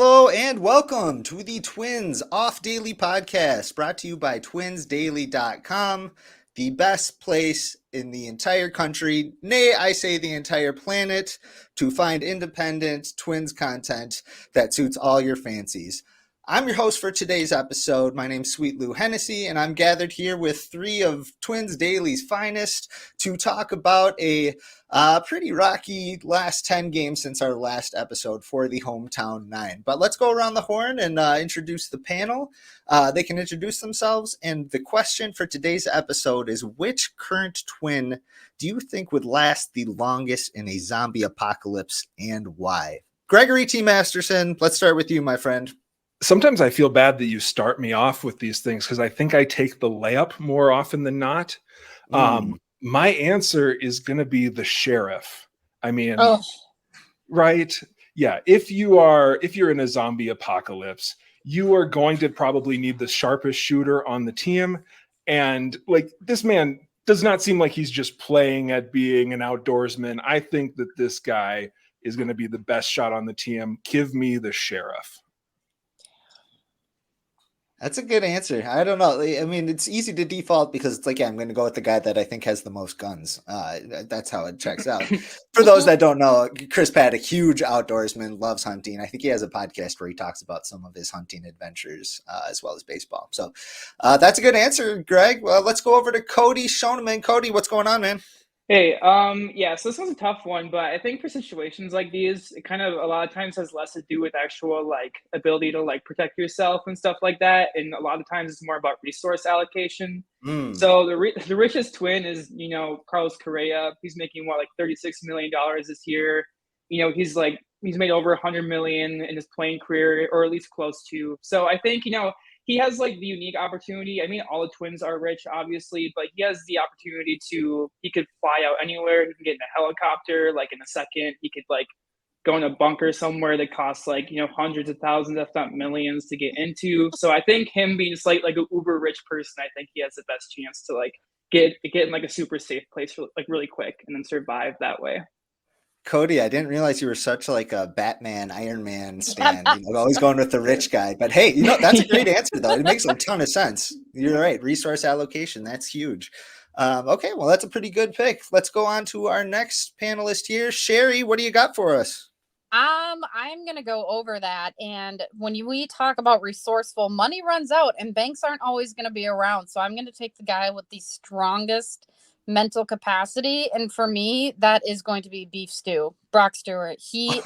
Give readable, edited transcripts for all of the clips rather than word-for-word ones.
Hello and welcome to the Twins Off Daily Podcast, brought to you by twinsdaily.com, the best place in the entire country, nay, I say the entire planet, to find independent Twins content that suits all your fancies. I'm your host for today's episode. My name's Sweet Lou Hennessy, and I'm gathered here with three of Twins Daily's finest to talk about a pretty rocky last 10 games since our last episode for the Hometown Nine. But let's go around the horn and introduce the panel. They can introduce themselves. And the question for today's episode is, which current Twin do you think would last the longest in a zombie apocalypse and why? Greggory T. Masterson, let's start with you, my friend. Sometimes I feel bad that you start me off with these things because I think I take the layup more often than not. My answer is going to be the sheriff. I mean, right? Yeah. If you're in a zombie apocalypse, you are going to probably need the sharpest shooter on the team. And like, this man does not seem like he's just playing at being an outdoorsman. I think that this guy is going to be the best shot on the team. Give me the sheriff. That's a good answer. I don't know. I mean, it's easy to default because it's like, yeah, I'm going to go with the guy that I think has the most guns. That's how it checks out. For those that don't know, Chris Paddock, huge outdoorsman, loves hunting. I think he has a podcast where he talks about some of his hunting adventures as well as baseball. So that's a good answer, Greg. Well, let's go over to Cody Schoenmann. Cody, what's going on, man? Hey, yeah, so this one's a tough one, but I think for situations like these, it kind of a lot of times has less to do with actual like ability to like protect yourself and stuff like that, and a lot of times it's more about resource allocation. So the richest Twin is Carlos Correa. He's making like $36 million this year. He's made over 100 million in his playing career, or at least close to. So I think he has like the unique opportunity. I mean, all the Twins are rich, obviously, but he has the opportunity he could fly out anywhere. He can get in a helicopter, like in a second. He could like go in a bunker somewhere that costs like, hundreds of thousands, if not millions to get into. So I think him being just like an uber rich person, I think he has the best chance to like get in like a super safe place for like really quick and then survive that way. Cody, I didn't realize you were such like a Batman, Iron Man stan, always going with the rich guy. But hey, that's a great answer, though. It makes a ton of sense. You're right. Resource allocation, that's huge. Okay, well, that's a pretty good pick. Let's go on to our next panelist here. Sherry, what do you got for us? I'm going to go over that. And when we talk about resourceful, money runs out and banks aren't always going to be around. So I'm going to take the guy with the strongest mental capacity, and for me that is going to be Beef Stew, Brock Stewart. He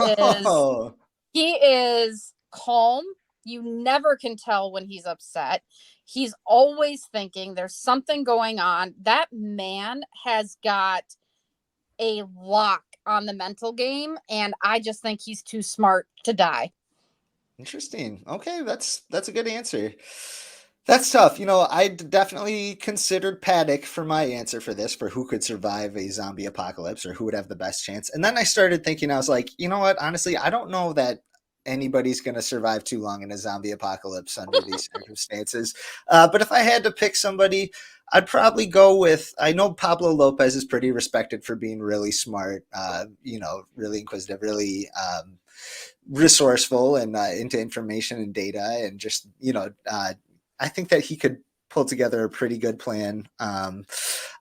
is calm. You never can tell when he's upset. He's always thinking there's something going on. That man has got a lock on the mental game, and I just think he's too smart to die. Interesting. Okay, that's a good answer. That's tough. I definitely considered Paddock for my answer for this, for who could survive a zombie apocalypse or who would have the best chance. And then I started thinking, I was like, you know what? Honestly, I don't know that anybody's going to survive too long in a zombie apocalypse under these circumstances. But if I had to pick somebody, I'd probably go with, I know Pablo Lopez is pretty respected for being really smart, really inquisitive, really resourceful and into information and data and just, I think that he could pull together a pretty good plan.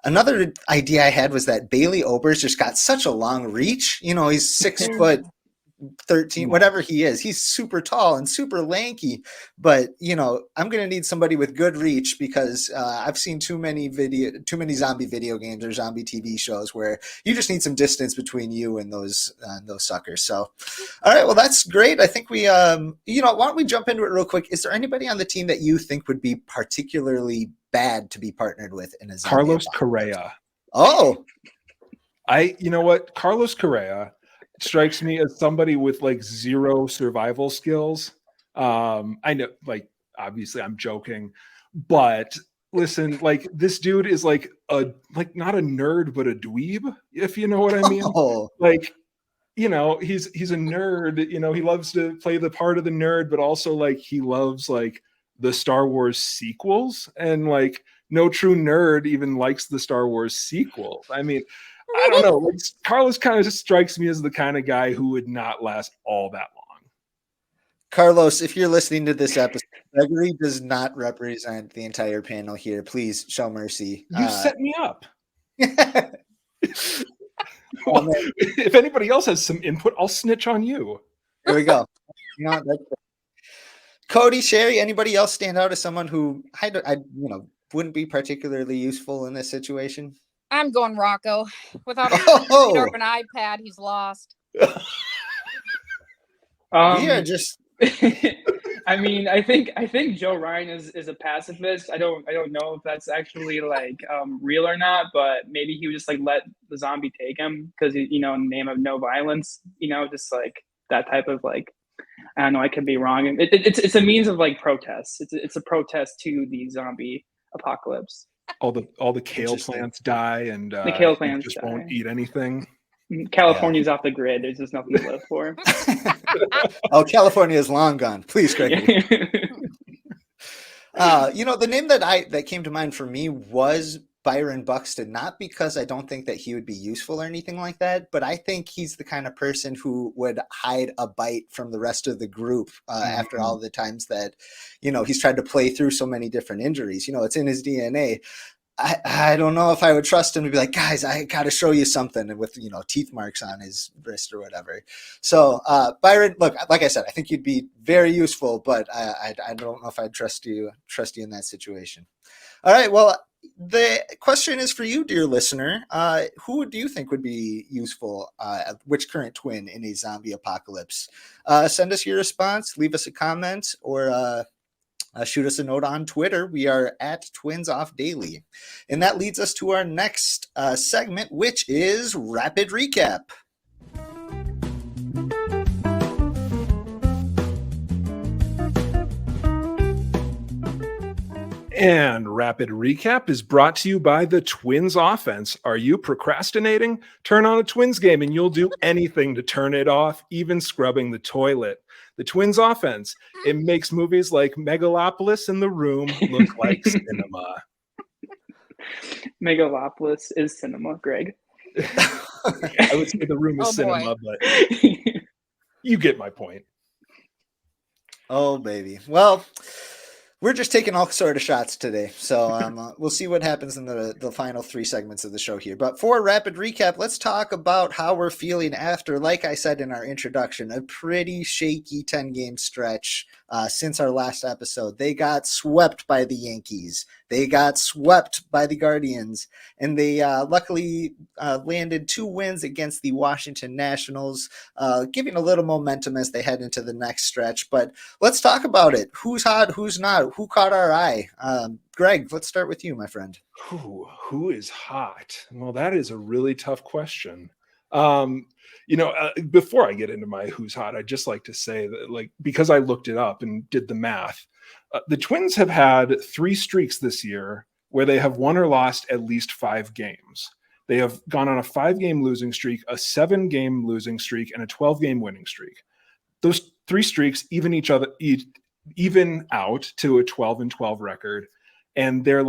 Another idea I had was that Bailey Ober's just got such a long reach. He's 6'13", whatever he is. He's super tall and super lanky. But, I'm going to need somebody with good reach because I've seen too many zombie video games or zombie TV shows where you just need some distance between you and those suckers. So, all right, well, that's great. I think we, why don't we jump into it real quick? Is there anybody on the team that you think would be particularly bad to be partnered with in a zombie Carlos apocalypse? Correa. Oh, you know what? Carlos Correa strikes me as somebody with like zero survival skills. I know, like, obviously I'm joking, but listen, like, this dude is like not a nerd, but a dweeb, if you know what I mean. Like, he's a nerd, he loves to play the part of the nerd, but also like he loves like the Star Wars sequels, and like no true nerd even likes the Star Wars sequels. I mean, I don't know. Like, Carlos kind of just strikes me as the kind of guy who would not last all that long. Carlos, if you're listening to this episode, Gregory does not represent the entire panel here. Please show mercy. You set me up. Oh, Well, man. if anybody else has some input, I'll snitch on you. Here we go. You know, that's Cody, Sherry, anybody else stand out as someone who I wouldn't be particularly useful in this situation? I'm going Rocco. Without a Oh, or an iPad, he's lost. we are just. I mean, I think Joe Ryan is a pacifist. I don't know if that's actually like real or not, but maybe he would just like let the zombie take him because in the name of no violence, just like that type of like. I don't know. I could be wrong. It's a means of like protest. It's a protest to the zombie apocalypse. All the kale plants die, and the kale plants just die. won't eat anything. California's off the grid. There's just nothing to live for. Oh, California is long gone. Please, Gregory. The name that came to mind for me was Byron Buxton, not because I don't think that he would be useful or anything like that, but I think he's the kind of person who would hide a bite from the rest of the group after all the times that, he's tried to play through so many different injuries. It's in his DNA. I don't know if I would trust him to be like, guys, I got to show you something, and with teeth marks on his wrist or whatever. So Byron, look, like I said, I think you'd be very useful, but I don't know if I'd trust you in that situation. All right, well, the question is for you, dear listener. Who do you think would be useful? Which current twin in a zombie apocalypse? Send us your response, leave us a comment, or shoot us a note on Twitter. We are at TwinsOffDaily. And that leads us to our next segment, which is Rapid Recap. And Rapid Recap is brought to you by the Twins offense. Are you procrastinating? Turn on a Twins game and you'll do anything to turn it off, even scrubbing the toilet. The Twins offense, it makes movies like Megalopolis and The Room look like cinema. Megalopolis is cinema, Greg. I would say The Room is cinema, but you get my point. Oh, baby. Well, we're just taking all sort of shots today. So we'll see what happens in the final 3 segments of the show here. But for a rapid recap, let's talk about how we're feeling after, like I said in our introduction, a pretty shaky 10-game stretch since our last episode. They got swept by the Yankees. They got swept by the Guardians. And they luckily landed 2 wins against the Washington Nationals, giving a little momentum as they head into the next stretch. But let's talk about it. Who's hot? Who's not? Who caught our eye? Greg, let's start with you, my friend. Who is hot? Well, that is a really tough question. Before I get into my who's hot, I'd just like to say that, because I looked it up and did the math, the Twins have had 3 streaks this year where they have won or lost at least 5 games. They have gone on a 5-game losing streak, a 7-game losing streak, and a 12-game winning streak. Those 3 streaks even out to a 12-12 record, and they're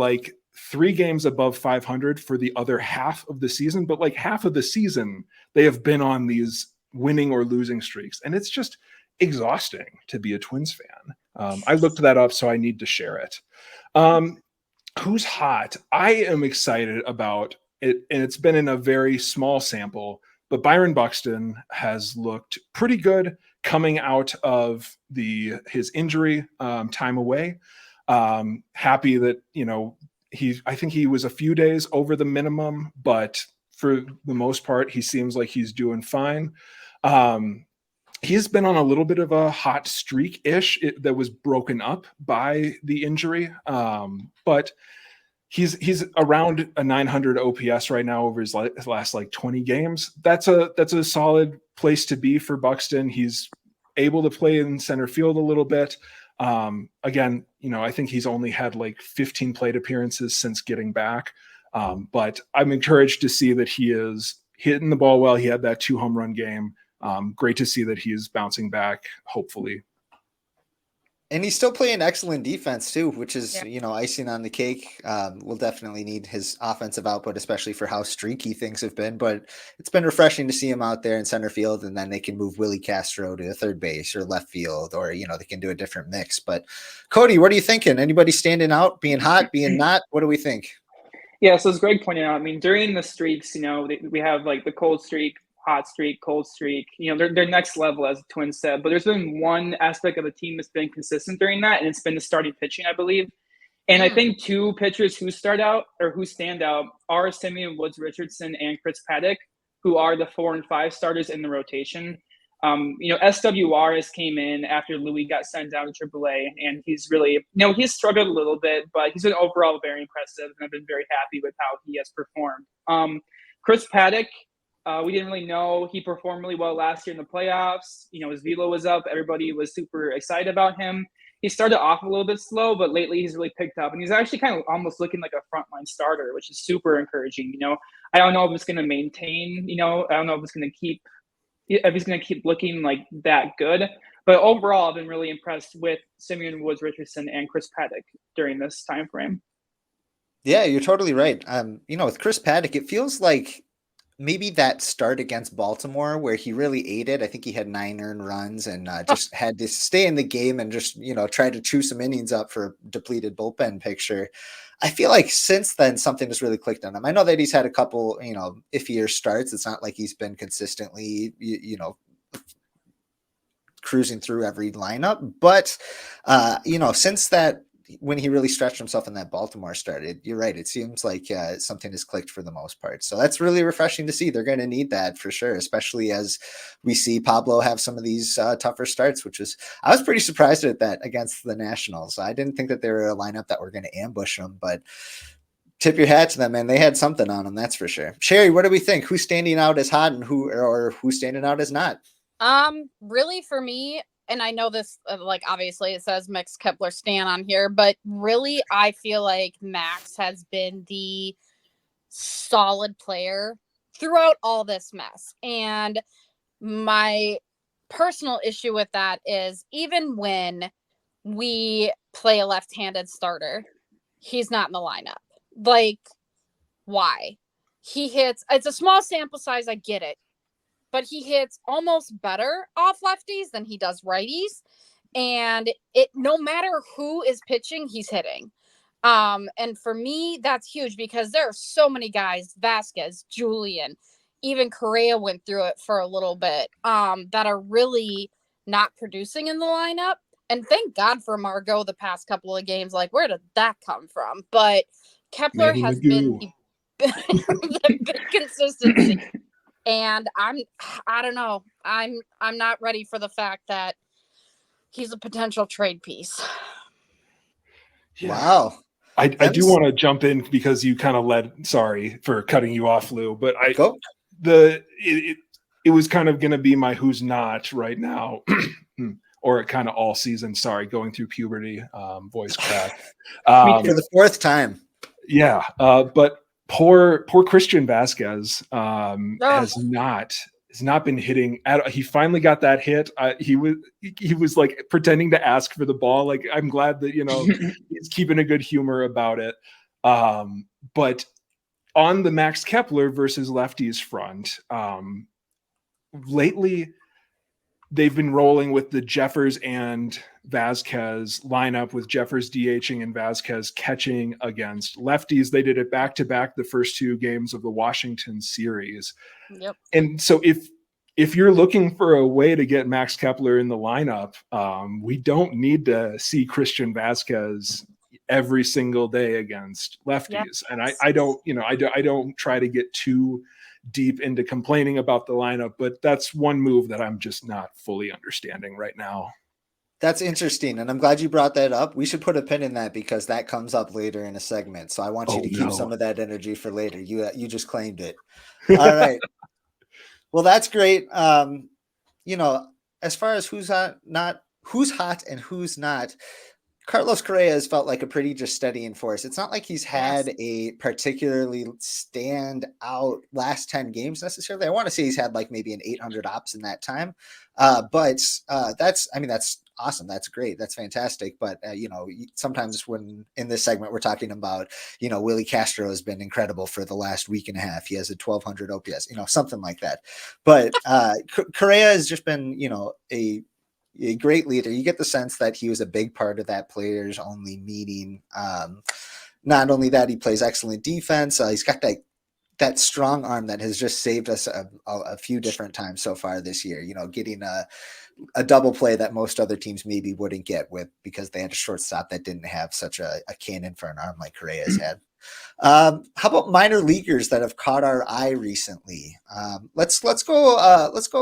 3 games above 500 for the other half of the season. But half of the season, they have been on these winning or losing streaks, and it's just exhausting to be a Twins fan. I looked that up, so I need to share it. Who's hot? I am excited about it, and it's been in a very small sample, but Byron Buxton has looked pretty good coming out of his injury time away. Happy that, I think he was a few days over the minimum, but for the most part, he seems like he's doing fine. He's been on a little bit of a hot streak-ish that was broken up by the injury. But he's around a 900 OPS right now over his last 20 games. That's a solid place to be for Buxton. He's able to play in center field a little bit. Again, I think he's only had 15 plate appearances since getting back. But I'm encouraged to see that he is hitting the ball well. He had that 2 home run game. Great to see that he is bouncing back, hopefully. And he's still playing excellent defense too, which is, Yeah. icing on the cake. We'll definitely need his offensive output, especially for how streaky things have been. But it's been refreshing to see him out there in center field, and then they can move Willie Castro to third base or left field, or they can do a different mix. But Cody, what are you thinking? Anybody standing out, being hot, being not? What do we think? Yeah, so as Greg pointed out, I mean, during the streaks, we have like the cold streak, hot streak, cold streak. They're next level, as the Twins said. But there's been one aspect of the team that's been consistent during that, and it's been the starting pitching, I believe. And I think two pitchers who stand out are Simeon Woods Richardson and Chris Paddock, who are the 4 and 5 starters in the rotation. SWR has came in after Louis got sent down to AAA, and he's really, he's struggled a little bit, but he's been overall very impressive, and I've been very happy with how he has performed. Chris Paddock, we didn't really know. He performed really well last year in the playoffs. His velo was up. Everybody was super excited about him. He started off a little bit slow, but lately he's really picked up, and he's actually kind of almost looking like a frontline starter, which is super encouraging. I don't know if it's going to maintain. I don't know if it's going to keep. If he's going to keep looking like that good. But overall, I've been really impressed with Simeon Woods Richardson and Chris Paddock during this time frame. Yeah, you're totally right. With Chris Paddock, it feels like maybe that start against Baltimore where he really ate it. I think he had 9 earned runs and just had to stay in the game and just, try to chew some innings up for a depleted bullpen picture. I feel like since then, something has really clicked on him. I know that he's had a couple, iffier starts. It's not like he's been consistently, cruising through every lineup, but, since that, when he really stretched himself in that Baltimore started, you're right. It seems like something has clicked for the most part. So that's really refreshing to see. They're going to need that for sure, especially as we see Pablo have some of these tougher starts, I was pretty surprised at that against the Nationals. I didn't think that they were a lineup that were going to ambush them, but tip your hat to them, man. They had something on them. That's for sure. Sherry, what do we think? Who's standing out as hot and who's standing out as not? Really for me, and I know this, obviously it says Max Kepler Stan on here, but really I feel like Max has been the solid player throughout all this mess. And my personal issue with that is even when we play a left-handed starter, he's not in the lineup. Like, why? He hits, it's a small sample size, I get it, but he hits almost better off lefties than he does righties. And no matter who is pitching, he's hitting. And for me, that's huge because there are so many guys, Vasquez, Julian, even Correa went through it for a little bit, that are really not producing in the lineup. And thank God for Margot the past couple of games. Like, where did that come from? But Kepler has been the big consistency. And I don't know. I'm not ready for the fact that he's a potential trade piece. Yeah. Wow. I do want to jump in because you kind of sorry for cutting you off, Lou, but it was kind of going to be my who's not right now or kind of all season. Sorry, going through puberty, voice crack. For the 4th time. Yeah. But poor Christian Vasquez has not been hitting he finally got that hit. He was like pretending to ask for the ball. Like, I'm glad that he's keeping a good humor about it. But on the Max Kepler versus lefties front, lately they've been rolling with the Jeffers and Vasquez lineup, with Jeffers DHing and Vasquez catching against lefties. They did it back-to-back the first 2 games of the Washington series. Yep. And so if you're looking for a way to get Max Kepler in the lineup, we don't need to see Christian Vasquez every single day against lefties. Yep. And I don't try to get too deep into complaining about the lineup, but that's one move that I'm just not fully understanding right now. That's interesting, and I'm glad you brought that up. We should put a pin in that because that comes up later in a segment. So I want you to keep some of that energy for later. You just claimed it. All right. Well, that's great. As far as who's hot and who's not, Carlos Correa has felt like a pretty just steadying force. It's not like he's had a particularly stand out last 10 games necessarily. I want to say he's had like maybe an 800 ops in that time. But that's awesome. That's great. That's fantastic. But, sometimes when in this segment we're talking about, Willie Castro has been incredible for the last week and a half. He has a 1,200 OPS, something like that. But Correa has just been, a great leader. You get the sense that he was a big part of that players only meeting. Not only that, he plays excellent defense. He's got that strong arm that has just saved us a few different times so far this year, getting a double play that most other teams maybe wouldn't get with because they had a shortstop that didn't have such a cannon for an arm like Correa's had. How about minor leaguers that have caught our eye recently? Let's go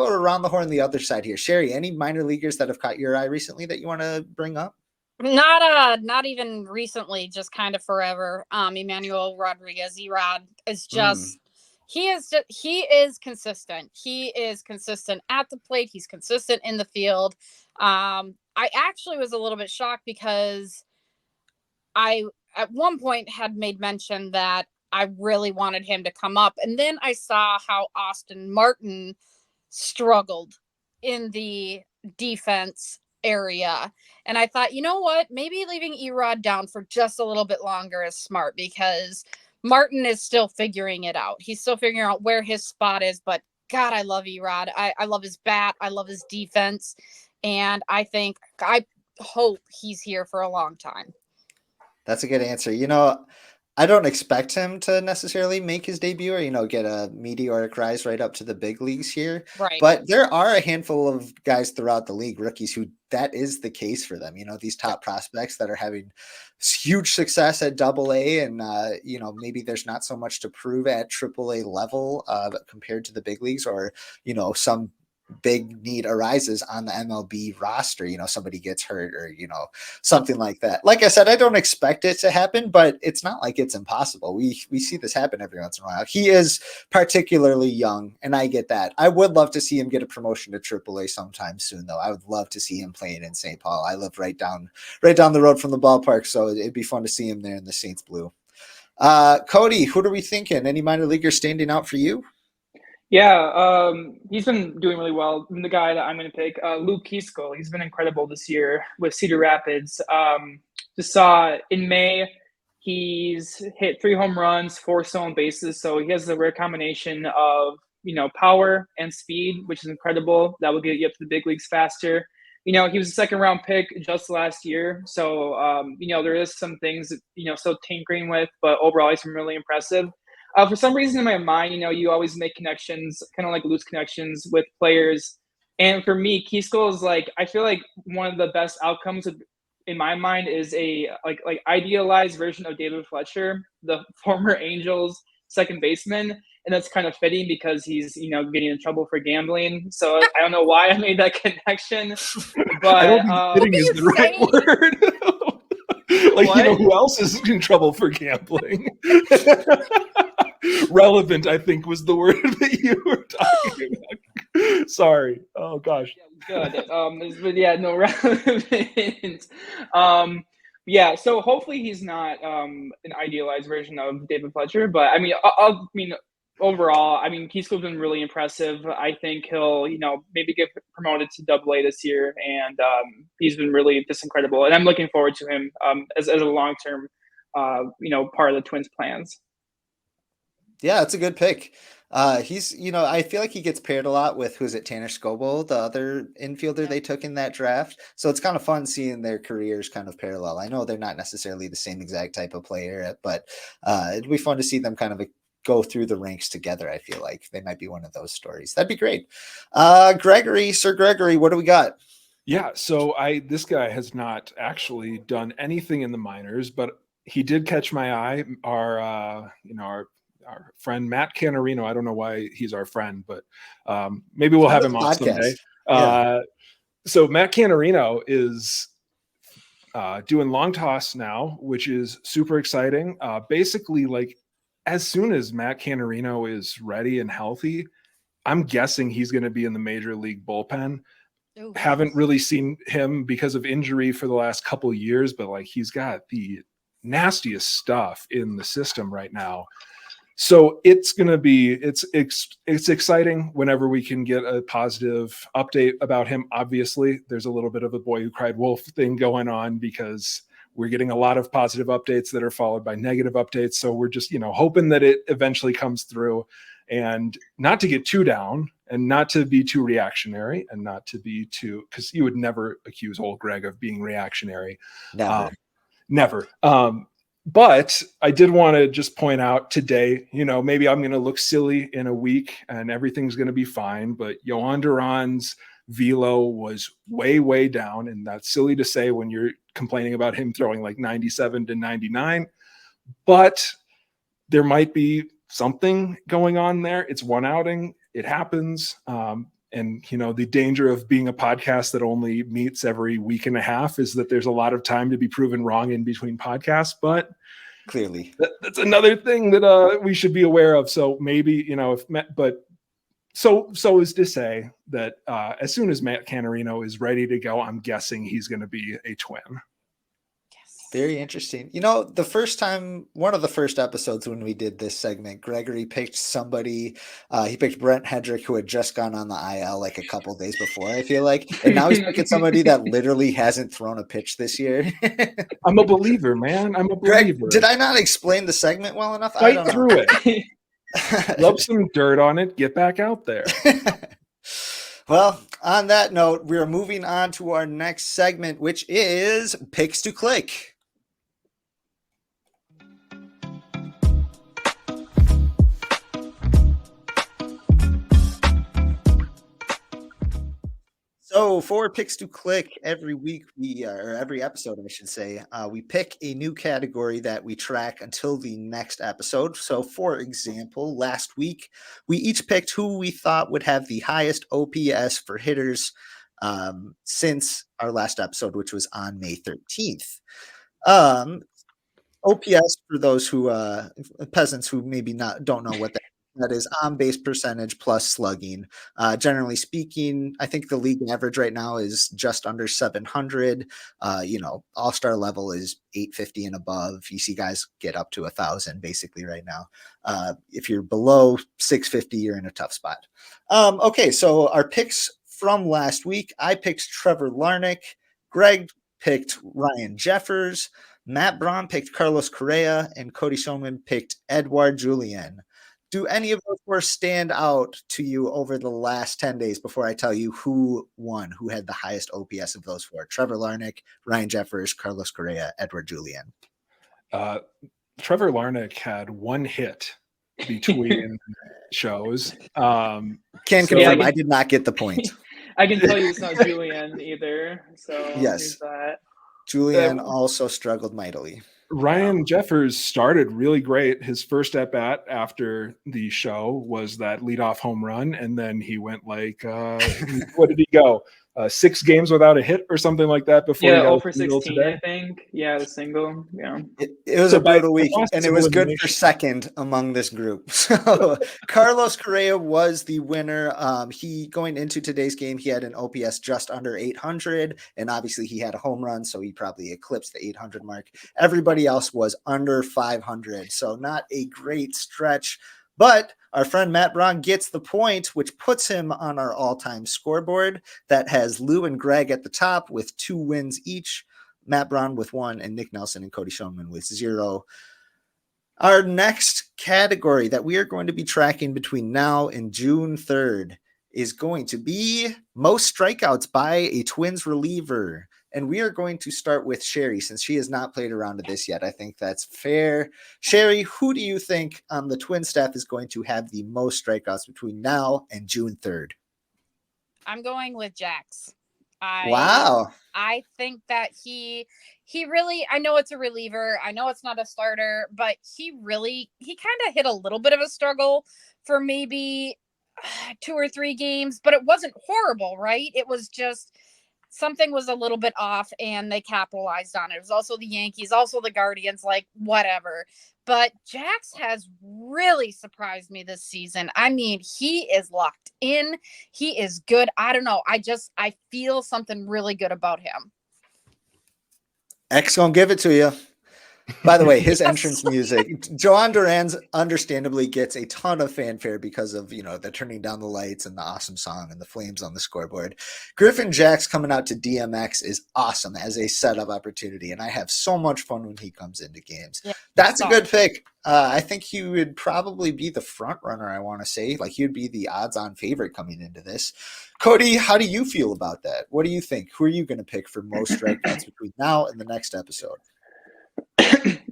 around the horn the other side here. Sherry, any minor leaguers that have caught your eye recently that you want to bring up? Not even recently, just kind of forever. Emmanuel Rodriguez, Erod is just he is consistent. He is consistent at the plate. He's consistent in the field. I actually was a little bit shocked because I at one point had made mention that I really wanted him to come up, and then I saw how Austin Martin struggled in the defense area. And I thought, you know what? Maybe leaving Erod down for just a little bit longer is smart because Martin is still figuring it out. He's still figuring out where his spot is. But God, I love Erod. I love his bat. I love his defense. And I hope he's here for a long time. That's a good answer. I don't expect him to necessarily make his debut or, get a meteoric rise right up to the big leagues here. Right. But there are a handful of guys throughout the league, rookies, who that is the case for them. These top prospects that are having huge success at AA and, maybe there's not so much to prove at AAA level compared to the big leagues or, some big need arises on the MLB roster, somebody gets hurt or, something like that. Like I said, I don't expect it to happen, but it's not like it's impossible. We see this happen every once in a while. He is particularly young, and I get that. I would love to see him get a promotion to AAA sometime soon, though. I would love to see him playing in St. Paul. I live right down the road from the ballpark, so it'd be fun to see him there in the Saints blue. Cody, who are we thinking? Any minor leaguers standing out for you? Yeah, he's been doing really well. The guy that I'm going to pick, Luke Kiesel, he's been incredible this year with Cedar Rapids. Just saw in May, he's hit 3 home runs, 4 stolen bases. So he has the rare combination of, power and speed, which is incredible. That will get you up to the big leagues faster. He was a second round pick just last year. So, there is some things, still tinkering with, but overall he's been really impressive. For some reason in my mind, you always make connections, kind of like loose connections with players. And for me, Kiesel is I feel like one of the best outcomes in my mind is a idealized version of David Fletcher, the former Angels second baseman. And that's kind of fitting because he's, getting in trouble for gambling. So I don't know why I made that connection, but I don't think fitting is the right word. Who else is in trouble for gambling? Relevant, I think, was the word that you were talking about. Sorry. Oh gosh. Good. But yeah, no, relevant. So hopefully he's not an idealized version of David Fletcher, but overall, Kiesel's been really impressive. I think he'll, maybe get promoted to AA this year, and he's been really just incredible. And I'm looking forward to him as a long-term, part of the Twins' plans. Yeah, it's a good pick. He's, I feel like he gets paired a lot with, who's it, Tanner Scoble, the other infielder they took in that draft. So it's kind of fun seeing their careers kind of parallel. I know they're not necessarily the same exact type of player, but it'd be fun to see them kind of go through the ranks together. I feel like they might be one of those stories. That'd be great. Sir Gregory, what do we got? Yeah, so this guy has not actually done anything in the minors, but he did catch my eye. Our friend Matt Canarino. I don't know why he's our friend, but maybe we'll have him on someday. So Matt Canarino is doing long toss now, which is super exciting. Basically, as soon as Matt Canarino is ready and healthy, I'm guessing he's going to be in the major league bullpen. Ooh. Haven't really seen him because of injury for the last couple of years, but he's got the nastiest stuff in the system right now. So it's going to be, it's exciting whenever we can get a positive update about him. Obviously, there's a little bit of a boy who cried wolf thing going on because we're getting a lot of positive updates that are followed by negative updates. So we're just, hoping that it eventually comes through, and not to get too down and not to be too reactionary and not to be too, because you would never accuse old Greg of being reactionary. Never. But I did want to just point out today, maybe I'm going to look silly in a week and everything's going to be fine. But Johan Duran's velo was way, way down. And that's silly to say when you're complaining about him throwing like 97 to 99. But there might be something going on there. It's one outing. It happens. And, the danger of being a podcast that only meets every week and a half is that there's a lot of time to be proven wrong in between podcasts. But clearly, that's another thing that we should be aware of. So maybe, so is to say that as soon as Matt Canarino is ready to go, I'm guessing he's going to be a twin. Very interesting. The first time, one of the first episodes when we did this segment, Gregory picked somebody. He picked Brent Hedrick, who had just gone on the IL like a couple days before, I feel like. And now he's picking somebody that literally hasn't thrown a pitch this year. I'm a believer, man. I'm a believer. Greg, did I not explain the segment well enough? Fight I don't through know. It. Rub some dirt on it. Get back out there. Well, on that note, we're moving on to our next segment, which is Picks to Click. So for Picks to Click, every week or every episode, I should say, we pick a new category that we track until the next episode. So for example, last week, we each picked who we thought would have the highest OPS for hitters since our last episode, which was on May 13th. OPS, for those who peasants who maybe don't know what that is, on base percentage plus slugging. Generally speaking, I think the league average right now is just under 700. All-star level is 850 and above. You see guys get up to 1,000 basically right now. If you're below 650, you're in a tough spot. Okay, so our picks from last week, I picked Trevor Larnach. Greg picked Ryan Jeffers. Matt Braun picked Carlos Correa, and Cody Schoenmann picked Edouard Julien. Do any of those four stand out to you over the last 10 days before I tell you who won, who had the highest OPS of those four? Trevor Larnach, Ryan Jeffers, Carlos Correa, Edouard Julien. Trevor Larnach had one hit between shows. Can confirm I did not get the point. I can tell you it's not Julien either. So yes, that. Julien also struggled mightily. Ryan Jeffers started really great. His first at bat after the show was that leadoff home run, and then he went like, what did he go? 6 games without a hit or something like that before he got 0 for 16, today. I think. Yeah, the single. Yeah, it was a brutal week, and it was good for second among this group. So Carlos Correa was the winner. He going into today's game, he had an OPS just under 800, and obviously he had a home run, so he probably eclipsed the 800 mark. Everybody else was under 500, so not a great stretch. But our friend Matt Braun gets the point, which puts him on our all-time scoreboard that has Lou and Greg at the top with 2 wins each, Matt Braun with 1, and Nick Nelson and Cody Schoenmann with 0. Our next category that we are going to be tracking between now and June 3rd is going to be most strikeouts by a Twins reliever. And we are going to start with Sherry, since she has not played around to this yet. I think that's fair. Sherry, who do you think on the Twin staff is going to have the most strikeouts between now and June 3rd? I'm going with Jax. Wow. I think that he really, I know it's a reliever. I know it's not a starter, but he kind of hit a little bit of a struggle for maybe 2 or 3 games, but it wasn't horrible, right? It was just something was a little bit off and they capitalized on it. It was also the Yankees, also the Guardians, like whatever. But Jax has really surprised me this season. I mean, he is locked in. He is good. I don't know. I feel something really good about him. X gonna give it to you. By the way, his entrance music, Joan Duran's understandably gets a ton of fanfare because of, the turning down the lights and the awesome song and the flames on the scoreboard. Griffin Jax coming out to DMX is awesome as a setup opportunity, and I have so much fun when he comes into games. Yeah, That's a good pick. I think he would probably be the front runner, I want to say. Like, he would be the odds-on favorite coming into this. Cody, how do you feel about that? What do you think? Who are you going to pick for most strikeouts between now and the next episode?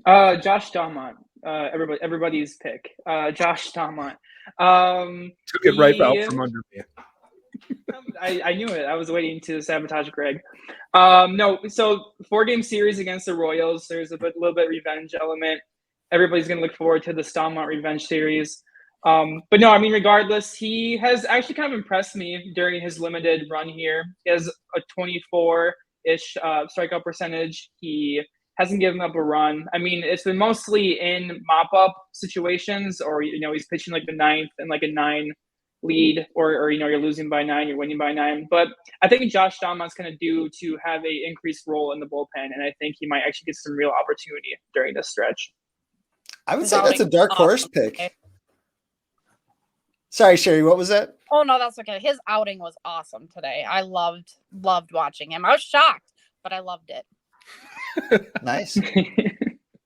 Josh Dalmont. Everybody's pick. Josh Dalmont. Took it right out from under me. I knew it. I was waiting to sabotage Greg. No, so 4-game series against the Royals. There's a little bit revenge element. Everybody's going to look forward to the Dalmont revenge series. But no, I mean, regardless, he has actually kind of impressed me during his limited run here. He has a 24-ish strikeout percentage. He hasn't given up a run. I mean, it's been mostly in mop-up situations, or he's pitching like the ninth and like a 9 lead, or you're losing by 9, you're winning by 9. But I think Josh Dalmont's kind of due to have a increased role in the bullpen, and I think he might actually get some real opportunity during this stretch. I would say that's a dark horse pick. Sorry, Sherry, what was that? Oh no, that's okay. His outing was awesome today. I loved watching him. I was shocked, but I loved it. Nice.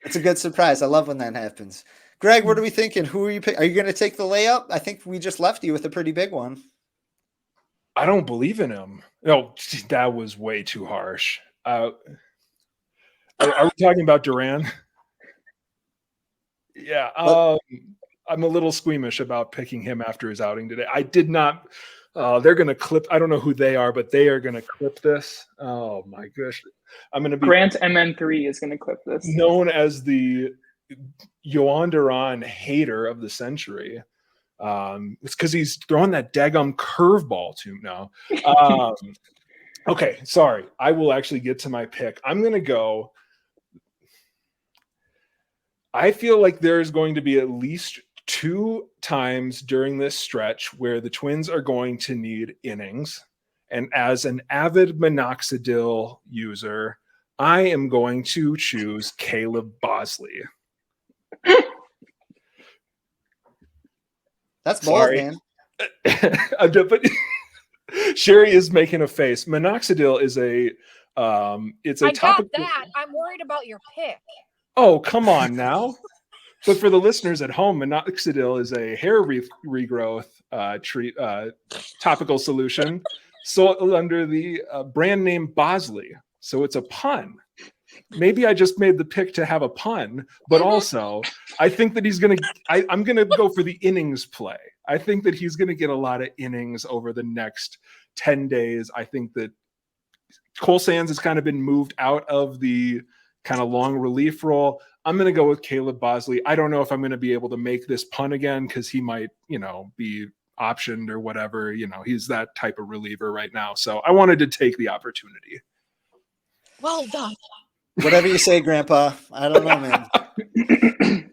It's a good surprise. I love when that happens. Greg, what are we thinking? Who are you picking? Are you going to take the layup? I think we just left you with a pretty big one. I don't believe in him. No, that was way too harsh. Are we talking about Duran? Yeah. I'm a little squeamish about picking him after his outing today. I did not. They're going to clip. I don't know who they are, but they are going to clip this. Oh my gosh. I'm going to be. Grant MN3 is going to clip this. Known as the Yoan Duran hater of the century. It's because he's throwing that daggum curveball to him now. Okay, sorry. I will actually get to my pick. I'm going to go. I feel like there's going to be at least 2 times during this stretch where the Twins are going to need innings. And as an avid minoxidil user, I am going to choose Caleb Bosley. That's bold, man. But Sherry is making a face. Minoxidil is it's a topic. I got that. I'm worried about your pick. Oh, come on now. But for the listeners at home, minoxidil is a hair regrowth topical solution sold under the brand name Bosley. So it's a pun. Maybe I just made the pick to have a pun, but also I think that I'm going to go for the innings play. I think that he's going to get a lot of innings over the next 10 days. I think that Cole Sands has kind of been moved out of the kind of long relief role. I'm going to go with Caleb Bosley. I don't know if I'm going to be able to make this pun again because he might, be optioned or whatever. He's that type of reliever right now. So I wanted to take the opportunity. Well done. Whatever you say, Grandpa. I don't know, man.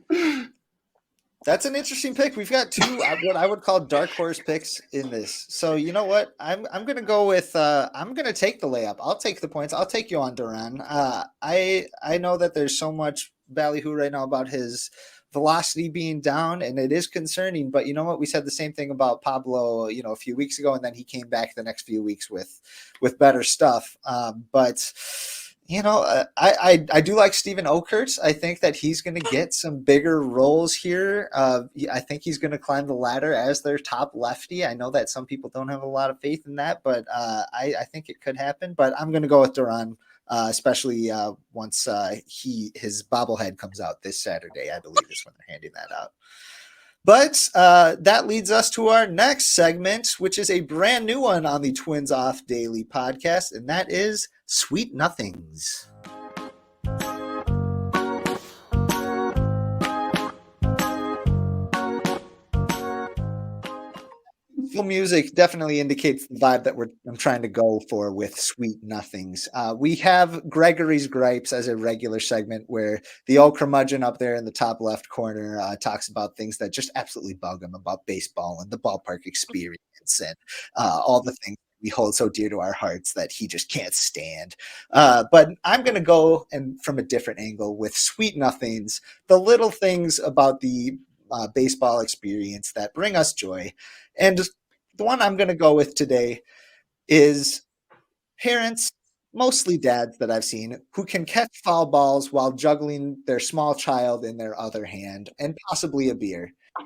That's an interesting pick. We've got 2 what I would call dark horse picks in this. So you know what? I'm going to go with I'm going to take the layup. I'll take the points. I'll take Yoan Duran. I know that there's so much ballyhoo right now about his velocity being down, and it is concerning. But you know what? We said the same thing about Pablo, a few weeks ago, and then he came back the next few weeks with better stuff. But I do like Steven Okerts. I think that he's going to get some bigger roles here. I think he's going to climb the ladder as their top lefty. I know that some people don't have a lot of faith in that, but I think it could happen. But I'm going to go with Duran, especially once his bobblehead comes out this Saturday, I believe is when they're handing that out. But that leads us to our next segment, which is a brand new one on the Twins Off Daily podcast, and that is Sweet Nothings. Full music definitely indicates the vibe that I'm trying to go for with Sweet Nothings. We have Greggory's Gripes as a regular segment where the old curmudgeon up there in the top left corner talks about things that just absolutely bug him about baseball and the ballpark experience and all the things we hold so dear to our hearts that he just can't stand. But I'm going to go and from a different angle with sweet nothings, the little things about the baseball experience that bring us joy. And the one I'm going to go with today is parents, mostly dads that I've seen, who can catch foul balls while juggling their small child in their other hand and possibly a beer. I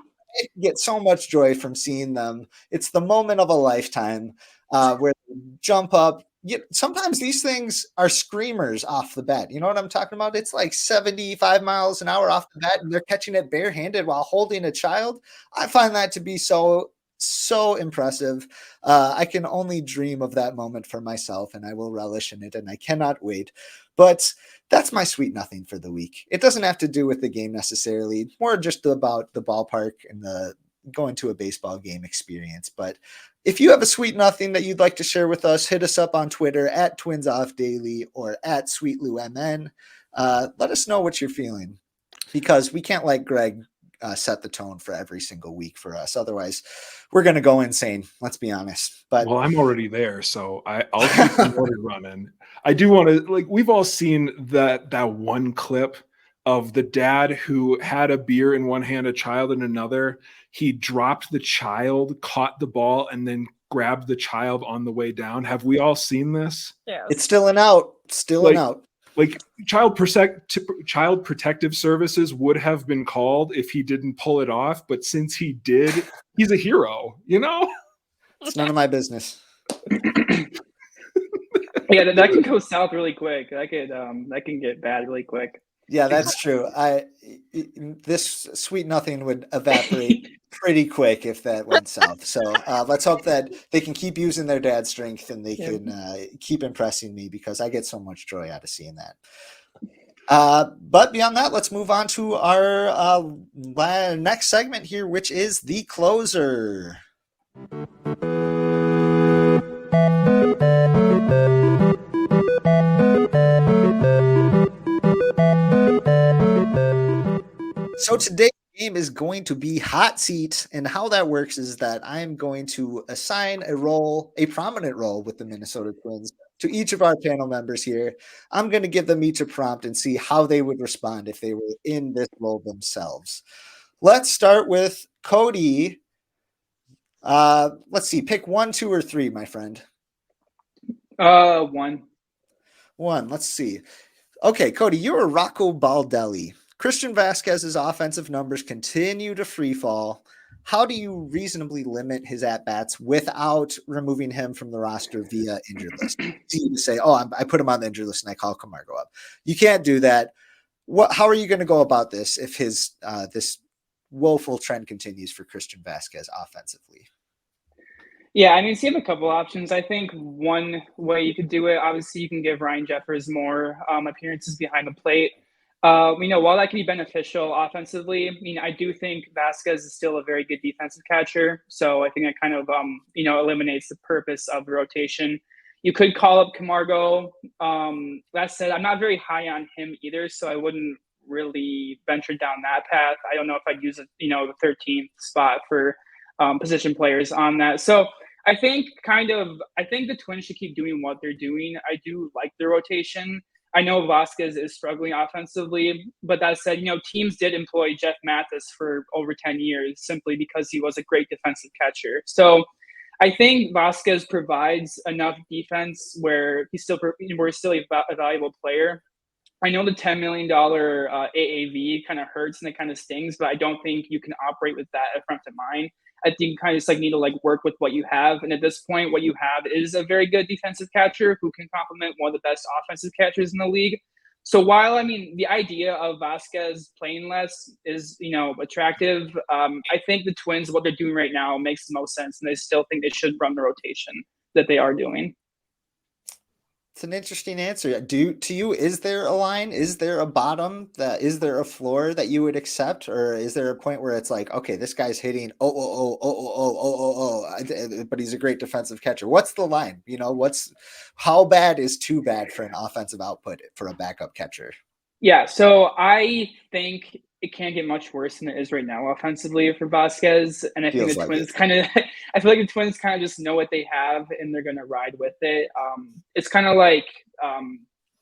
get so much joy from seeing them. It's the moment of a lifetime where they jump up. Sometimes these things are screamers off the bat. You know what I'm talking about? It's like 75 miles an hour off the bat, and they're catching it barehanded while holding a child. I find that to be so impressive. I can only dream of that moment for myself, and I will relish in it, and I cannot wait. But that's my sweet nothing for the week. It doesn't have to do with the game necessarily, more just about the ballpark and the going to a baseball game experience. But if you have a sweet nothing that you'd like to share with us, hit us up on Twitter at TwinsOffDaily or at SweetLouMN. Let us know what you're feeling, because we can't let Greg set the tone for every single week for us. Otherwise, we're going to go insane. Let's be honest. But well, I'm already there, so I'll keep the motor running. I do want to, like, we've all seen that one clip of the dad who had a beer in one hand, a child in another. He dropped the child, caught the ball, and then grabbed the child on the way down. Have we all seen this? Yes. It's still an out. Still an out. Like child protective services would have been called if he didn't pull it off, but since he did, he's a hero, you know? It's none of my business. Yeah, that can go south really quick. That can get bad really quick. Yeah, that's true. This sweet nothing would evaporate pretty quick if that went south. So let's hope that they can keep using their dad strength and they can keep impressing me, because I get so much joy out of seeing that. But beyond that, let's move on to our next segment here, which is the closer. So today's game is going to be Hot Seat, and how that works is that I'm going to assign a prominent role with the Minnesota Twins to each of our panel members here. I'm going to give them each a prompt and see how they would respond if they were in this role themselves. Let's start with Cody. Let's see, pick 1, 2, or 3, my friend. 1. Let's see. Okay, Cody, you're a Rocco Baldelli. Christian Vasquez's offensive numbers continue to free fall. How do you reasonably limit his at-bats without removing him from the roster via injured list? It's easy to say, I put him on the injured list and I call Camargo up. You can't do that. How are you going to go about this if his this woeful trend continues for Christian Vasquez offensively? Yeah, I mean, so you have a couple options. I think one way you could do it, obviously, you can give Ryan Jeffers more appearances behind the plate. While that can be beneficial offensively, I do think Vasquez is still a very good defensive catcher. So I think that kind of, eliminates the purpose of the rotation. You could call up Camargo. That said, I'm not very high on him either, so I wouldn't really venture down that path. I don't know if I'd use the 13th spot for position players on that. So I think the Twins should keep doing what they're doing. I do like the rotation. I know Vasquez is struggling offensively, but that said, teams did employ Jeff Mathis for over 10 years simply because he was a great defensive catcher. So I think Vasquez provides enough defense where we're still a valuable player. I know the $10 million AAV kind of hurts and it kind of stings, but I don't think you can operate with that at front of mind. I think you kind of just need to work with what you have. And at this point, what you have is a very good defensive catcher who can complement one of the best offensive catchers in the league. So while, the idea of Vasquez playing less is, attractive, I think the Twins, what they're doing right now makes the most sense. And I still think they should run the rotation that they are doing. It's an interesting answer. To you, is there a line? Is there a bottom? Is there a floor that you would accept? Or is there a point where it's like, okay, this guy's hitting but he's a great defensive catcher. What's the line? How bad is too bad for an offensive output for a backup catcher? Yeah, so I think it can't get much worse than it is right now offensively for Vasquez. And I think Feels the like Twins it. kind of, I feel like the Twins kind of just know what they have and they're going to ride with it. It's kind of like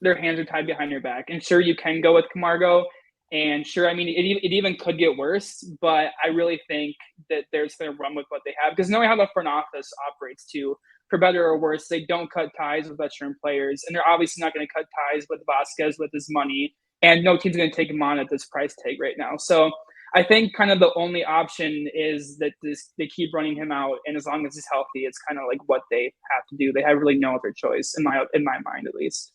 their hands are tied behind their back. And sure, you can go with Camargo. And sure, I mean, it even could get worse, but I really think that they're just going to run with what they have because knowing how the front office operates too, for better or worse, they don't cut ties with veteran players, and they're obviously not going to cut ties with Vasquez with his money, and no team's going to take him on at this price tag right now. So I think kind of the only option is that they keep running him out, and as long as he's healthy, it's kind of like what they have to do. They have really no other choice in my mind, at least.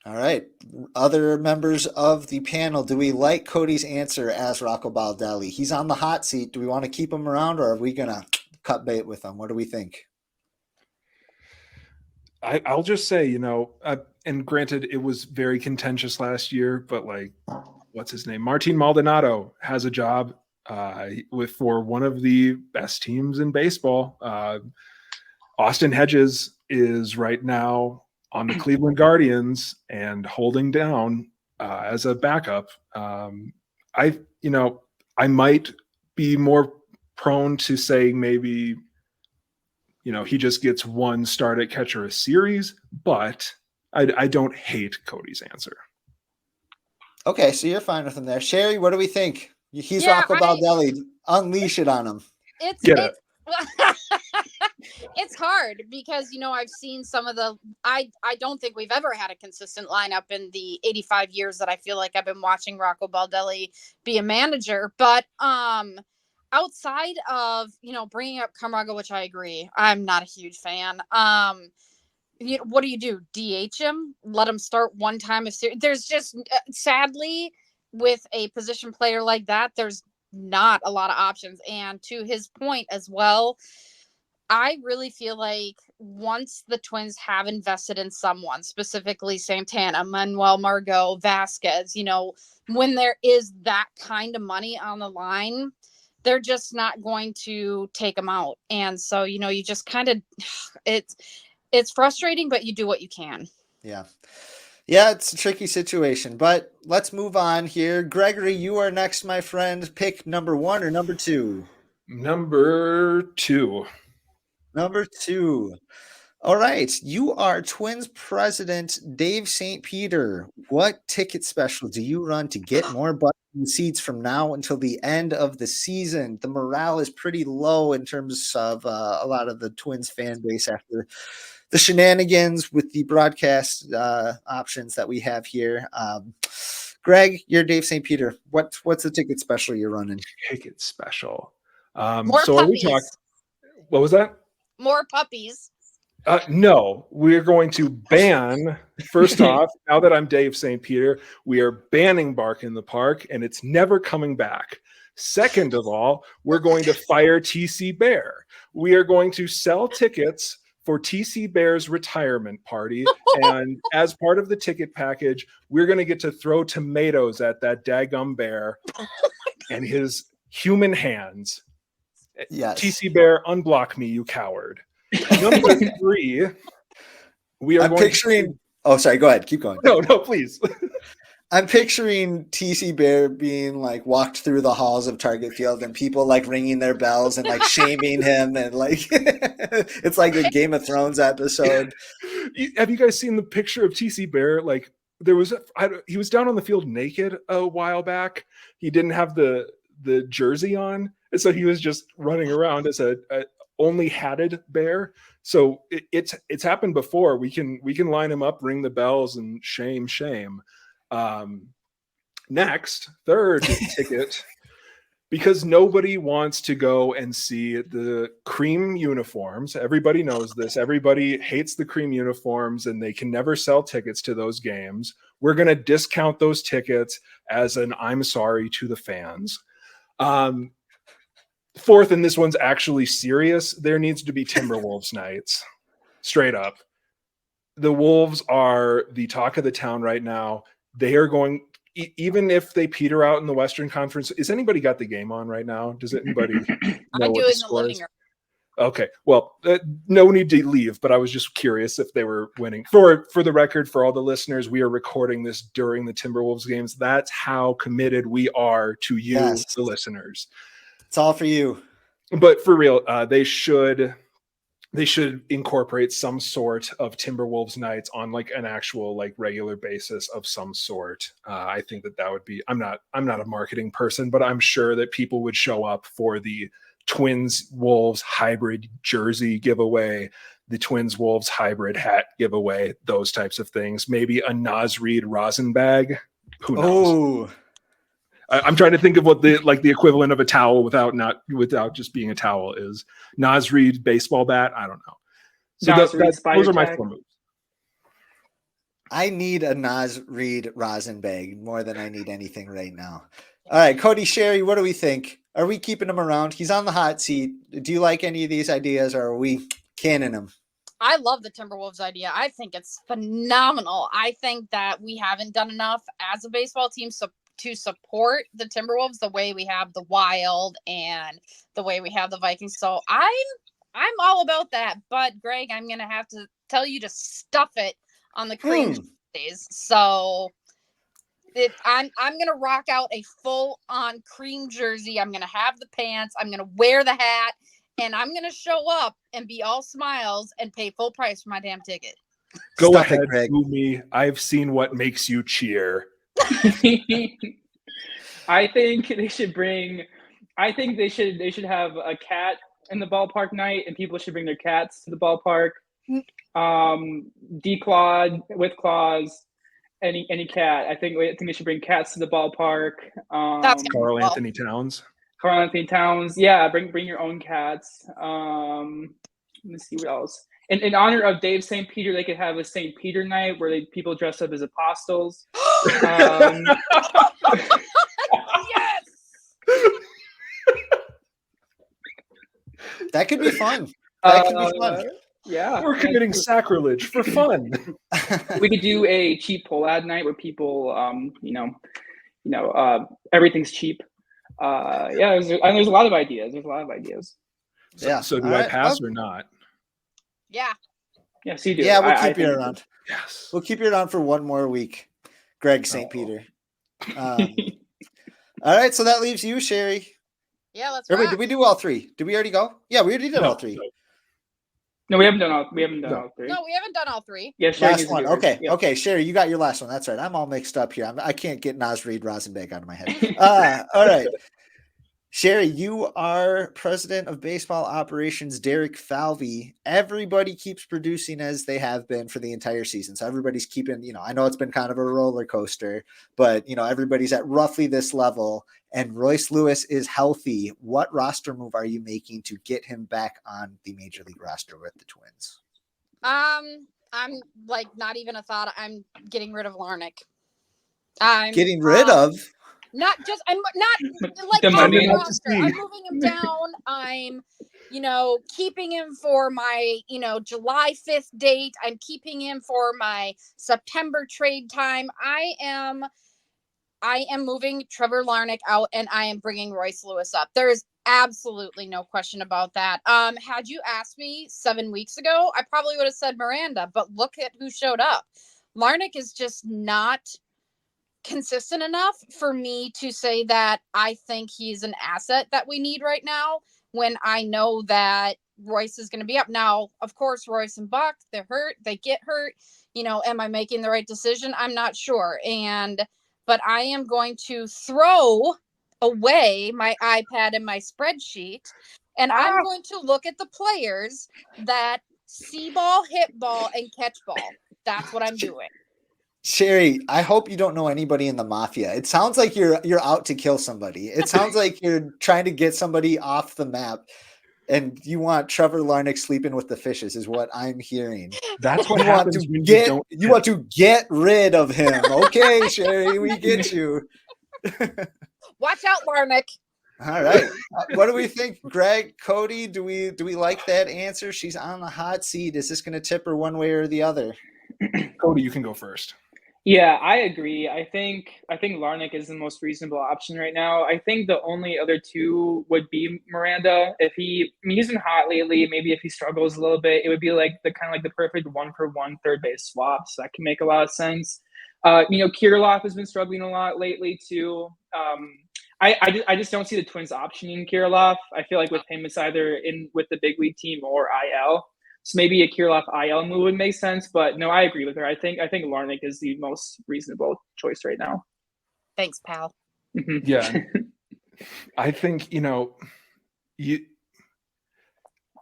All right. Other members of the panel, do we like Cody's answer as Rocco Baldelli? He's on the hot seat. Do we want to keep him around, or are we going to cut bait with him? What do we think? I'll just say, and granted, it was very contentious last year, but like, what's his name? Martin Maldonado has a job for one of the best teams in baseball. Austin Hedges is right now on the Cleveland Guardians and holding down as a backup. I might be more prone to saying maybe, he just gets one start at catcher a series, but I don't hate Cody's answer. Okay, so you're fine with him there. Sherry, what do we think? He's Rocco I- Baldelli. Unleash it on him. It's hard because, I've seen some of I don't think we've ever had a consistent lineup in the 85 years that I feel like I've been watching Rocco Baldelli be a manager. But outside of, bringing up Camargo, which I agree, I'm not a huge fan. What do? DH him? Let him start one time a series? There's just, sadly, with a position player like that, there's not a lot of options. And to his point as well, I really feel like once the Twins have invested in someone, specifically Santana, Manuel Margot, Vasquez, when there is that kind of money on the line, they're just not going to take them out. And so, you just kind of, it's frustrating, but you do what you can. Yeah. Yeah, it's a tricky situation, but let's move on here. Gregory, you are next, my friend. Pick number 1 or number 2? Number 2. Number 2. All right. You are Twins president Dave St. Peter. What ticket special do you run to get more butts in seats from now until the end of the season? The morale is pretty low in terms of a lot of the Twins fan base after the shenanigans with the broadcast options that we have here. Greg, you're Dave St. Peter. What's the ticket special you're running? Ticket special. More so puppies. Are we talking? What was that? More puppies. No, we're going to ban, first off, now that I'm Dave St. Peter, we are banning Bark in the Park, and it's never coming back. Second of all, we're going to fire TC Bear. We are going to sell tickets for TC Bear's retirement party, and as part of the ticket package, we're going to get to throw tomatoes at that daggum bear and his human hands. Yes. TC Bear, unblock me, you coward. Number 3, we are picturing. Oh, sorry. Go ahead. Keep going. No, please. I'm picturing TC Bear being like walked through the halls of Target Field and people like ringing their bells and like shaming him and like it's like a Game of Thrones episode. Have you guys seen the picture of TC Bear? Like he was down on the field naked a while back. He didn't have the jersey on, and so he was just running around as a only hatted bear. So it's happened before. We can line him up, ring the bells, and shame. Next, third ticket, because nobody wants to go and see the cream uniforms. Everybody knows this. Everybody hates the cream uniforms, and they can never sell tickets to those games. We're going to discount those tickets as an I'm sorry to the fans. Fourth, and this one's actually serious, there needs to be Timberwolves nights. Straight up. The Wolves are the talk of the town right now. They are going, even if they peter out in the Western Conference. Is anybody got the game on right now? Does anybody know I'm what doing the the score living is? room. Okay. Well, no need to leave, but I was just curious if they were winning. For the record, for all the listeners, we are recording this during the Timberwolves games. That's how committed we are to you, Yes. the listeners. It's all for you. But for real, they should incorporate some sort of Timberwolves nights on like an actual like regular basis of some sort. I think that would be. I'm not a marketing person, but I'm sure that people would show up for the Twins Wolves hybrid jersey giveaway, the Twins Wolves hybrid hat giveaway, those types of things. Maybe a Nas Reid Rosin bag. Who knows? Oh, I'm trying to think of what the equivalent of a towel without just being a towel is. Nas Reid baseball bat. I don't know. So Nas Reid spider those are my tag. 4 moves. I need a Nas Reid rosin bag more than I need anything right now. All right, Cody, Sherry, what do we think? Are we keeping him around? He's on the hot seat. Do you like any of these ideas, or are we canning him? I love the Timberwolves idea. I think it's phenomenal. I think that we haven't done enough as a baseball team to support the Timberwolves the way we have the Wild and the way we have the Vikings. So I'm all about that. But Greg, I'm gonna have to tell you to stuff it on the cream days. So I'm gonna rock out a full-on cream jersey. I'm gonna have the pants. I'm gonna wear the hat, and I'm gonna show up and be all smiles and pay full price for my damn ticket. Go Stuff ahead, it, Greg. boo me. I've seen what makes you cheer. I think they should bring. I think they should have a cat in the ballpark night, and people should bring their cats to the ballpark. Declawed with claws, any cat. I think they should bring cats to the ballpark. That's Carl Anthony Towns. Carl Anthony Towns. Yeah, bring your own cats. Let me see what else. In honor of Dave St. Peter, they could have a St. Peter night where people dress up as apostles. yes. That could be fun. That could be fun. Yeah, We're committing sacrilege for fun. We could do a cheap pull ad night where people, everything's cheap. There's a lot of ideas. So do I pass or not? Yeah. Yes, you do. Yeah, we'll keep you around. Yes. We'll keep you around for one more week, Greg St. Peter. All right, so that leaves you, Sherry. Yeah, let's Wait, did we do all three? Did we already go? Yeah, we already did all three. No, we haven't done all three. No, we haven't done all three. Yeah, Sherry last one. Okay, yep. Okay, Sherry, you got your last one. That's right. I'm all mixed up here. I can't get Nas Reid Rosenberg out of my head. All right. Sherry, you are president of baseball operations, Derek Falvey. Everybody keeps producing as they have been for the entire season. So everybody's keeping, I know it's been kind of a roller coaster, but, everybody's at roughly this level. And Royce Lewis is healthy. What roster move are you making to get him back on the major league roster with the Twins? I'm like not even a thought. I'm getting rid of Larnach. Getting rid of? I'm not like on the roster. I'm moving him down. I'm, keeping him for my, July 5th date. I'm keeping him for my September trade time. I am moving Trevor Larnach out, and I am bringing Royce Lewis up. There is absolutely no question about that. Had you asked me 7 weeks ago, I probably would have said Miranda, but look at who showed up. Larnach is just not consistent enough for me to say that I think he's an asset that we need right now when I know that Royce is going to be up. Now, of course, Royce and Buck, they're hurt. They get hurt. Am I making the right decision? I'm not sure. But I am going to throw away my iPad and my spreadsheet, and I'm going to look at the players that see ball, hit ball, and catch ball. That's what I'm doing. Sherry, I hope you don't know anybody in the mafia. It sounds like you're out to kill somebody. It sounds like you're trying to get somebody off the map, and you want Trevor Larnach sleeping with the fishes is what I'm hearing. That's what happens when you want to get rid of him. Okay, Sherry, we get you. Watch out, Larnach. All right. What do we think, Greg, Cody? Do we like that answer? She's on the hot seat. Is this going to tip her one way or the other? Cody, you can go first. Yeah, I agree. I think Larnick is the most reasonable option right now. I think the only other two would be Miranda. If he's been hot lately. Maybe if he struggles a little bit, it would be like the kind of like the perfect 1-for-1 third base swap. So that can make a lot of sense. Kirilloff has been struggling a lot lately too. I just don't see the Twins optioning Kirilloff. I feel like with him, it's either in with the big league team or IL. So maybe a Kirilloff IL move would make sense, but no, I agree with her. I think Larnick is the most reasonable choice right now. Thanks, pal. Yeah, I think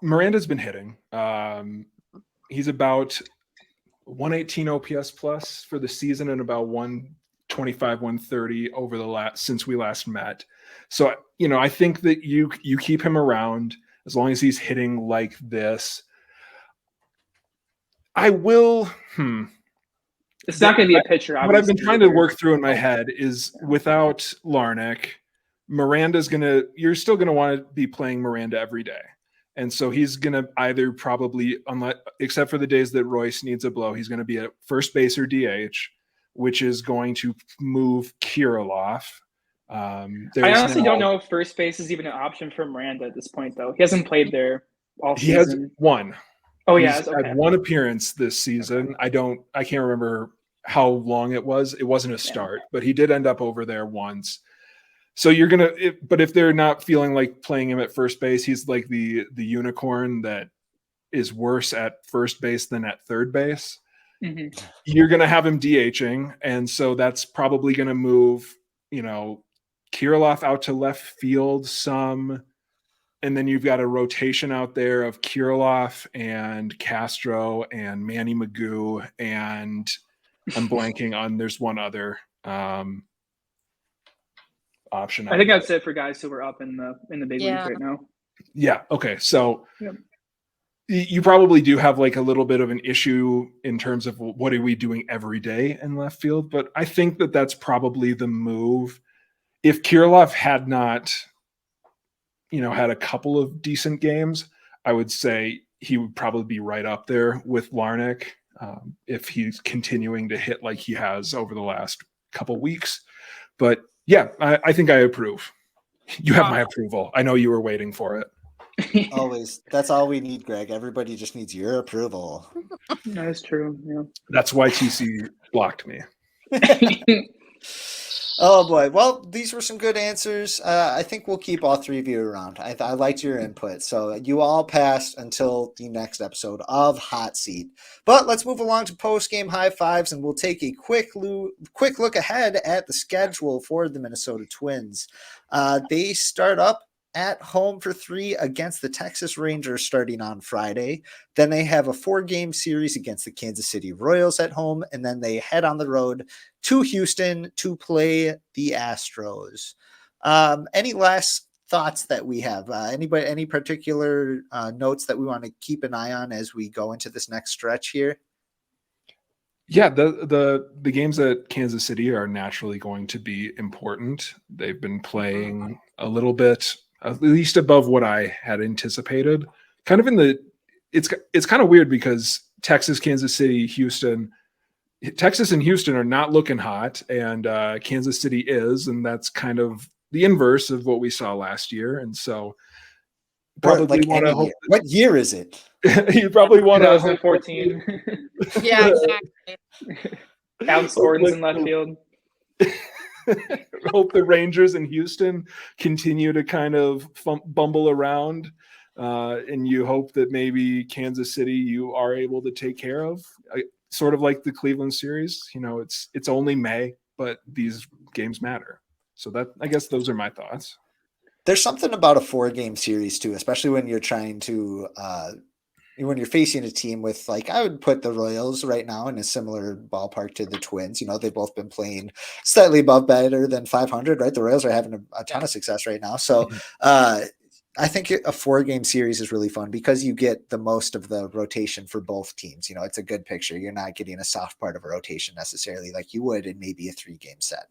Miranda's been hitting. He's about 118 OPS plus for the season and about 125, 130 over the since we last met. So I think that you keep him around as long as he's hitting like this. I will. It's not going to be a pitcher. What I've been trying to work through in my head is without Larnick, you're still going to want to be playing Miranda every day. And so he's going to either probably, except for the days that Royce needs a blow, he's going to be at first base or DH, which is going to move Kirilloff. I honestly don't know if first base is even an option for Miranda at this point, though. He hasn't played there all season. He has one. Oh, He's okay. had one appearance this season. Okay. I can't remember how long it was. It wasn't a start, but he did end up over there once. So but if they're not feeling like playing him at first base, he's like the unicorn that is worse at first base than at third base. Mm-hmm. You're going to have him DHing. And so that's probably going to move, Kirilloff out to left field some. And then you've got a rotation out there of Kirilloff and Castro and Manny Magoo, and I'm blanking on. There's one other option. I think that's it for guys who are up in the big leagues right now. Yeah. Okay. So you probably do have like a little bit of an issue in terms of what are we doing every day in left field, but I think that that's probably the move. If Kirilloff had not had a couple of decent games, I would say he would probably be right up there with Larnick if he's continuing to hit like he has over the last couple weeks. But yeah, I think I approve. You have my approval. I know you were waiting for it. Always. That's all we need, Greg. Everybody just needs your approval. That's true. Yeah. That's why TC blocked me. Oh boy. Well, these were some good answers. I think we'll keep all three of you around. I liked your input. So you all passed until the next episode of Hot Seat. But let's move along to post-game high fives, and we'll take a quick look ahead at the schedule for the Minnesota Twins. They start up at home for 3 against the Texas Rangers starting on Friday. Then they have a 4-game series against the Kansas City Royals at home, and then they head on the road to Houston to play the Astros. Any last thoughts that we have? Any particular notes that we want to keep an eye on as we go into this next stretch here? Yeah, the games at Kansas City are naturally going to be important. They've been playing a little bit, at least above what I had anticipated. Kind of it's kind of weird because Texas, Kansas City, Houston, Texas and Houston are not looking hot, and Kansas City is, and that's kind of the inverse of what we saw last year. And so probably want to hope. What year is it? You probably want to 2014. Yeah, exactly. Alex Gordon's in left field. Hope the Rangers in Houston continue to kind of bumble around, and you hope that maybe Kansas City you are able to take care of, sort of like the Cleveland series. It's only May, but these games matter. So that, I guess, those are my thoughts. There's something about a 4-game series too, especially when you're trying to when you're facing a team with, like, I would put the Royals right now in a similar ballpark to the Twins. They've both been playing slightly above better than 500, right? The Royals are having a ton of success right now. So I think a 4-game series is really fun because you get the most of the rotation for both teams. It's a good picture. You're not getting a soft part of a rotation necessarily like you would in maybe a 3-game set.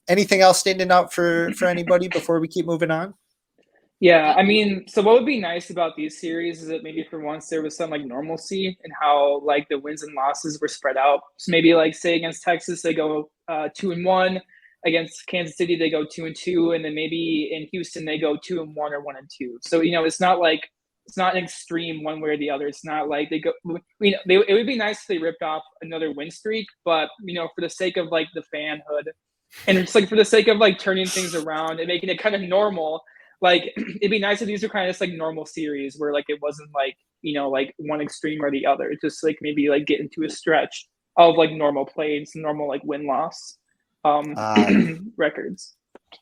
Anything else standing out for anybody before we keep moving on? Yeah, I mean, so what would be nice about these series is that maybe for once there was some like normalcy in how like the wins and losses were spread out. So maybe like say against Texas they go 2-1, against Kansas City they go 2-2, and then maybe in Houston they go 2-1 or 1-2. So it's not like it's not an extreme one way or the other. It's not like they go. It would be nice if they ripped off another win streak, but for the sake of like the fanhood, and it's like for the sake of like turning things around and making it kind of normal. Like it'd be nice if these were kind of just like normal series where like it wasn't like like one extreme or the other. Just like maybe like get into a stretch of like normal plays, normal like win-loss records.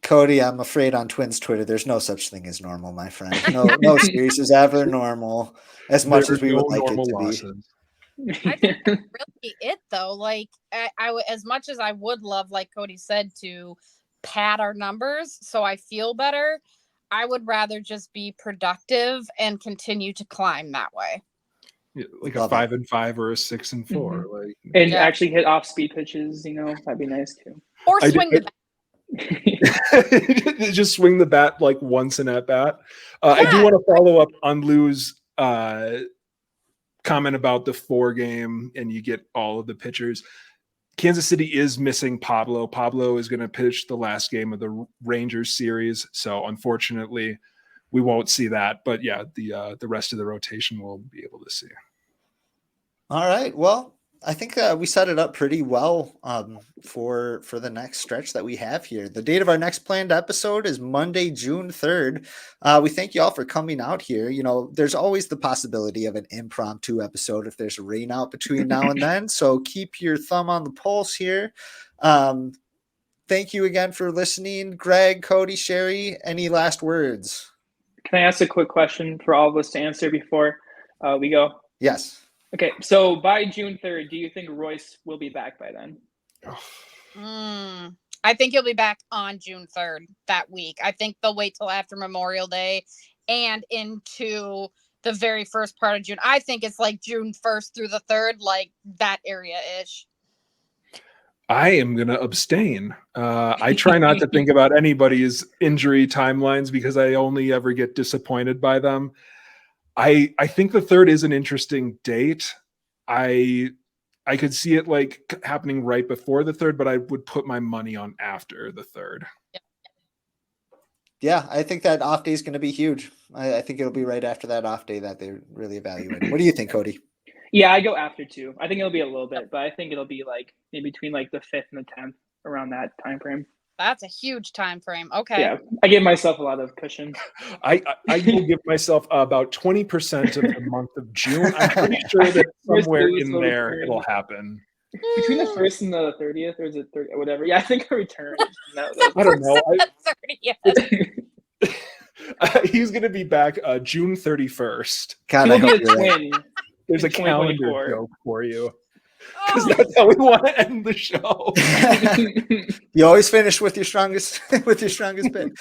Cody, I'm afraid on Twins Twitter, there's no such thing as normal, my friend. No series is ever normal, as much as we would like it to be. I think that's really it, though. Like, I as much as I would love, like Cody said, to pad our numbers so I feel better, I would rather just be productive and continue to climb that way. Yeah, like a 5-5 or a 6-4, like and actually hit off speed pitches. That'd be nice too. Or swing the bat. Just swing the bat like once in at bat. I do want to follow up on Lou's comment about the 4 game and you get all of the pitchers. Kansas City is missing Pablo. Pablo is going to pitch the last game of the Rangers series, so unfortunately we won't see that. But yeah, the rest of the rotation we'll be able to see. All right, well, I think we set it up pretty well for the next stretch that we have here. The date of our next planned episode is Monday, June 3rd. We thank you all for coming out here. There's always the possibility of an impromptu episode if there's a rain out between now and then. So keep your thumb on the pulse here. Thank you again for listening. Greg, Cody, Sherry, any last words? Can I ask a quick question for all of us to answer before we go? Yes. Okay, so by June 3rd, do you think Royce will be back by then? I think he'll be back on June 3rd that week. I think they'll wait till after Memorial Day and into the very first part of June. I think it's like June 1st through the 3rd, like that area-ish. I am going to abstain. I try not to think about anybody's injury timelines because I only ever get disappointed by them. I think the 3rd is an interesting date. I could see it like happening right before the 3rd, but I would put my money on after the 3rd. Yeah, I think that off day is going to be huge. I think it'll be right after that off day that they really evaluate. What do you think, Cody? Yeah, I go after too. I think it'll be a little bit, but I think it'll be like maybe between like the 5th and the 10th, around that time frame. That's a huge time frame. Okay. Yeah, I give myself a lot of cushion. I will give myself about 20% of the month of June. I'm pretty sure that somewhere in there it'll happen. Between the 1st and the 30th, or is it 30, whatever? Yeah, I think I return. I don't know. 30th. He's going to be back June 31st. God, I hope you're right. There's a calendar joke for you. Because that's how we want to end the show. You always finish with your strongest bit.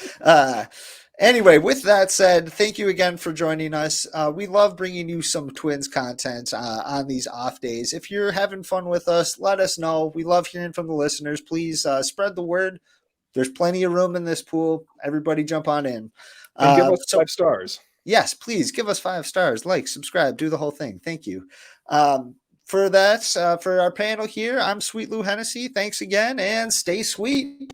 Anyway, with that said, thank you again for joining us. We love bringing you some Twins content on these off days. If you're having fun with us, let us know. We love hearing from the listeners. Please spread the word. There's plenty of room in this pool. Everybody jump on in. And give us 5 stars. Yes, please give us 5 stars. Like, subscribe, do the whole thing. Thank you. For that, for our panel here, I'm Sweet Lou Hennessy. Thanks again, and stay sweet.